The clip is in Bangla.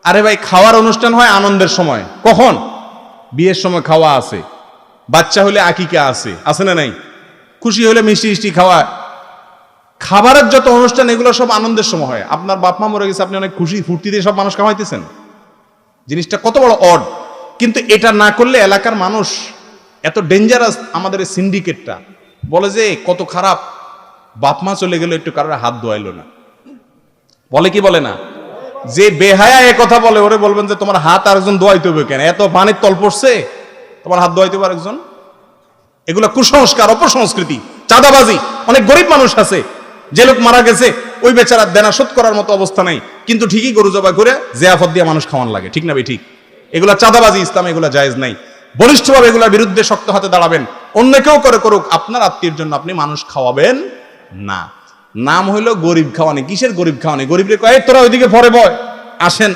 আরে ভাই, খাওয়ার অনুষ্ঠান হয় আনন্দের সময়। কখন? বিয়ের সময় খাওয়া আছে, বাচ্চা হলে আকিকা আছে না নাই? খুশি হলে মিষ্টি মিষ্টি খাওয়া। খাবারের যত অনুষ্ঠান এগুলো সব আনন্দের সময় হয়। আপনার বাপ মা মরে গেছে, আপনি অনেক খুশি ফুর্তি দিয়ে সব মানুষ খাওয়াইতেছেন। জিনিসটা কত বড় অড। কিন্তু এটা না করলে এলাকার মানুষ এত ডেঞ্জারাস। আমাদের এই সিন্ডিকেটটা বলে যে কত খারাপ, বাপ মা চলে গেল একটু কারোর হাত ধোয়াইলো না। বলে কি বলে না? যে বেহায়া এ কথা বলে ওরে বলবেন যে তোমার হাত আরেকজন ধোয়াইতে হবে কেন? এত পানির তল পড়ছে, তোমার হাত ধোয়াইতে হবে আরেকজন? এগুলা কুসংস্কার, অপসংস্কৃতি, চাঁদাবাজি। অনেক গরিব মানুষ আছে, যে লোক মারা গেছে ওই বেচারা দেনা শোধ করার মতো অবস্থা নাই, কিন্তু ঠিকই গরু জবাই করে জিয়াফত দিয়ে মানুষ খাওয়ান লাগে। ঠিক না ভাই? ঠিক। এগুলা চাঁদাবাজি, ইসলামে এগুলা জায়েজ নাই। বলিষ্ঠভাবে এগুলার বিরুদ্ধে শক্ত হাতে দাঁড়াবেন। অন্য কেউ করে করুক, আপনার আত্মীয়ের জন্য আপনি মানুষ খাওয়াবেন না। নাম হইলো গরিব খাওয়ানি। কিসের গরিব খাওয়ানি? গরিবরে কয় তোরা ওইদিকে পরে বয়, আসেন।